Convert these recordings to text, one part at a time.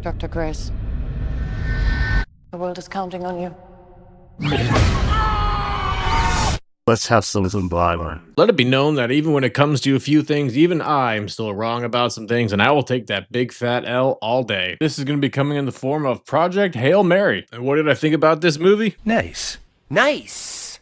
Dr. Grace, the world is counting on you. Let's have some Bible. Let it be known that even when it comes to a few things, even I am still wrong about some things, and I will take that big fat L all day. This is going to be coming in the form of Project Hail Mary. And what did I think about this movie? Nice. Nice.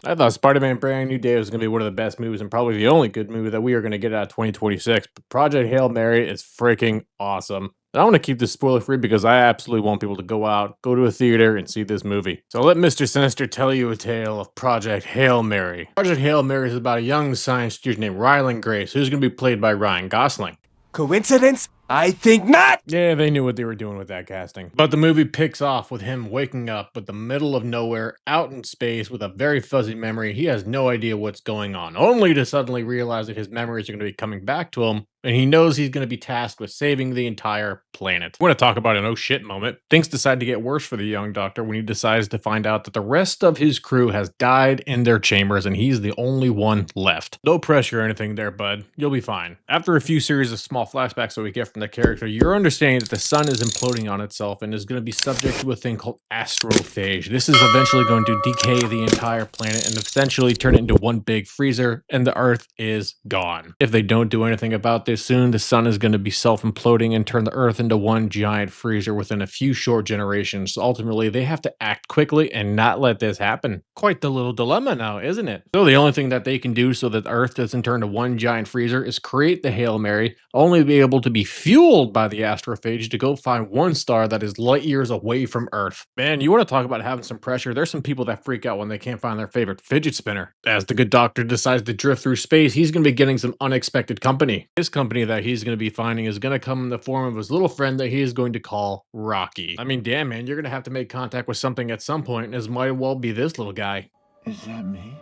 I thought Spider-Man Brand New Day was going to be one of the best movies and probably the only good movie that we are going to get out of 2026. But Project Hail Mary is freaking awesome. And I want to keep this spoiler free because I absolutely want people to go out, go to a theater, and see this movie. So let Mr. Sinister tell you a tale of Project Hail Mary. Project Hail Mary is about a young science student named Rylan Grace, who's going to be played by Ryan Gosling. Coincidence? I think not. Yeah, they knew what they were doing with that casting. But the movie picks off with him waking up with the middle of nowhere, out in space with a very fuzzy memory. He has no idea what's going on, only to suddenly realize that his memories are going to be coming back to him, and he knows he's going to be tasked with saving the entire planet. We're going to talk about an oh shit moment. Things decide to get worse for the young doctor when he decides to find out that the rest of his crew has died in their chambers and he's the only one left. No pressure or anything there, bud. You'll be fine. After a few series of small flashbacks that we get from the character, you're understanding that the sun is imploding on itself and is going to be subject to a thing called astrophage. This is eventually going to decay the entire planet and essentially turn it into one big freezer, and the Earth is gone. If they don't do anything about this soon, the sun is going to be self-imploding and turn the Earth into one giant freezer within a few short generations. So ultimately, they have to act quickly and not let this happen. Quite the little dilemma now, isn't it? So the only thing that they can do so that the Earth doesn't turn to one giant freezer is create the Hail Mary, only to be able to be fueled by the astrophage to go find one star that is light years away from Earth. Man, you want to talk about having some pressure? There's some people that freak out when they can't find their favorite fidget spinner. As the good doctor decides to drift through space, he's going to be getting some unexpected company. This company that he's going to be finding is going to come in the form of his little friend that he is going to call Rocky. I mean, damn, man, you're going to have to make contact with something at some point, and this might well be this little guy. Is that me?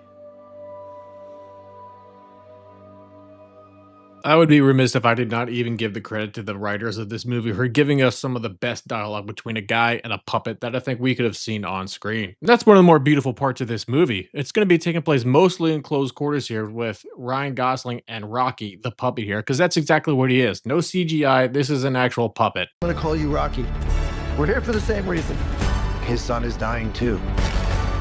I would be remiss if I did not even give the credit to the writers of this movie for giving us some of the best dialogue between a guy and a puppet that I think we could have seen on screen. And that's one of the more beautiful parts of this movie. It's going to be taking place mostly in close quarters here with Ryan Gosling and Rocky, the puppet here, because that's exactly what he is. No CGI, this is an actual puppet. I'm gonna call you Rocky. We're here for the same reason. His son is dying too.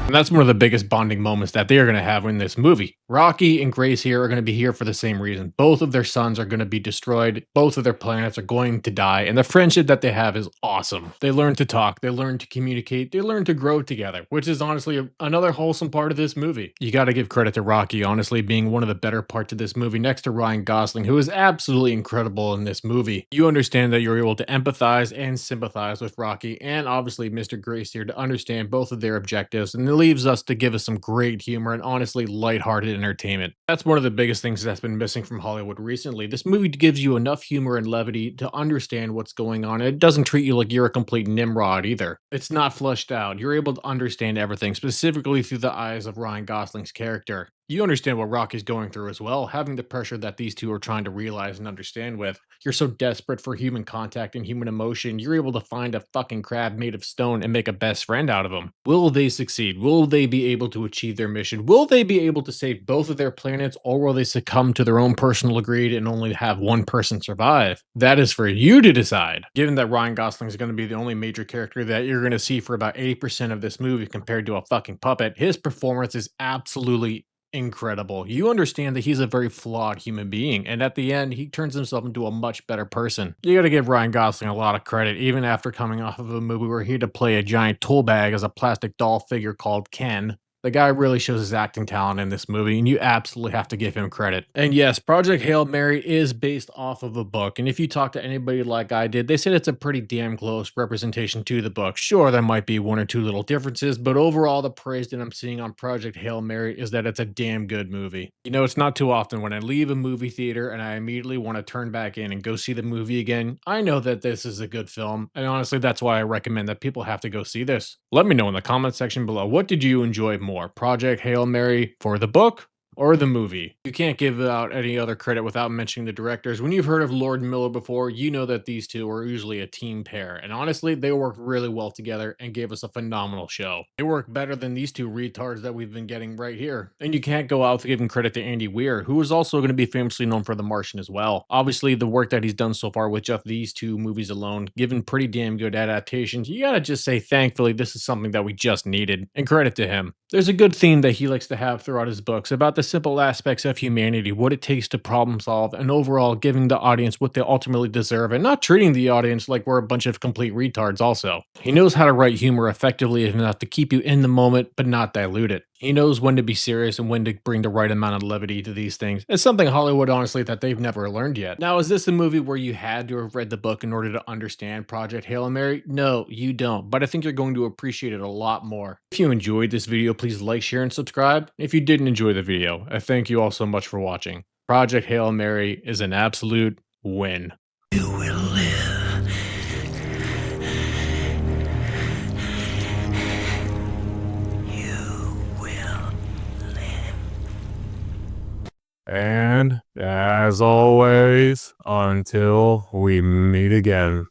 And that's one of the biggest bonding moments that they are going to have in this movie. Rocky and Grace here are going to be here for the same reason. Both of their sons are going to be destroyed. Both of their planets are going to die. And the friendship that they have is awesome. They learn to talk. They learn to communicate. They learn to grow together, which is honestly another wholesome part of this movie. You got to give credit to Rocky, honestly, being one of the better parts of this movie next to Ryan Gosling, who is absolutely incredible in this movie. You understand that you're able to empathize and sympathize with Rocky and obviously Mr. Grace here to understand both of their objectives, and it leaves us to give us some great humor and honestly lighthearted entertainment. That's one of the biggest things that's been missing from Hollywood recently. This movie gives you enough humor and levity to understand what's going on. It doesn't treat you like you're a complete Nimrod either. It's not fleshed out. You're able to understand everything, specifically through the eyes of Ryan Gosling's character. You understand what Rocky's going through as well, having the pressure that these two are trying to realize and understand with. You're so desperate for human contact and human emotion, you're able to find a fucking crab made of stone and make a best friend out of him. Will they succeed? Will they be able to achieve their mission? Will they be able to save both of their planets, or will they succumb to their own personal greed and only have one person survive? That is for you to decide. Given that Ryan Gosling is going to be the only major character that you're going to see for about 80% of this movie compared to a fucking puppet, his performance is absolutely incredible. You understand that he's a very flawed human being, and at the end, he turns himself into a much better person. You gotta give Ryan Gosling a lot of credit, even after coming off of a movie where he had to play a giant tool bag as a plastic doll figure called Ken. The guy really shows his acting talent in this movie, and you absolutely have to give him credit. And yes, Project Hail Mary is based off of a book, and if you talk to anybody like I did, they said it's a pretty damn close representation to the book. Sure, there might be one or two little differences, but overall, the praise that I'm seeing on Project Hail Mary is that it's a damn good movie. You know, it's not too often when I leave a movie theater and I immediately want to turn back in and go see the movie again. I know that this is a good film, and honestly, that's why I recommend that people have to go see this. Let me know in the comment section below, what did you enjoy more? Project Hail Mary for the book or the movie. You can't give out any other credit without mentioning the directors. When you've heard of Lord and Miller before, you know that these two are usually a team pair. And honestly, they work really well together and gave us a phenomenal show. They work better than these two retards that we've been getting right here. And you can't go out to giving credit to Andy Weir, who is also going to be famously known for The Martian as well. Obviously, the work that he's done so far with just these two movies alone, given pretty damn good adaptations, you gotta just say thankfully this is something that we just needed. And credit to him. There's a good theme that he likes to have throughout his books about the simple aspects of humanity, what it takes to problem solve, and overall giving the audience what they ultimately deserve and not treating the audience like we're a bunch of complete retards also. He knows how to write humor effectively enough to keep you in the moment but not dilute it. He knows when to be serious and when to bring the right amount of levity to these things. It's something Hollywood, honestly, that they've never learned yet. Now, is this a movie where you had to have read the book in order to understand Project Hail Mary? No, you don't, but I think you're going to appreciate it a lot more. If you enjoyed this video, please like, share, and subscribe. If you didn't enjoy the video, I thank you all so much for watching. Project Hail Mary is an absolute win. You will live. You will live. And as always, until we meet again.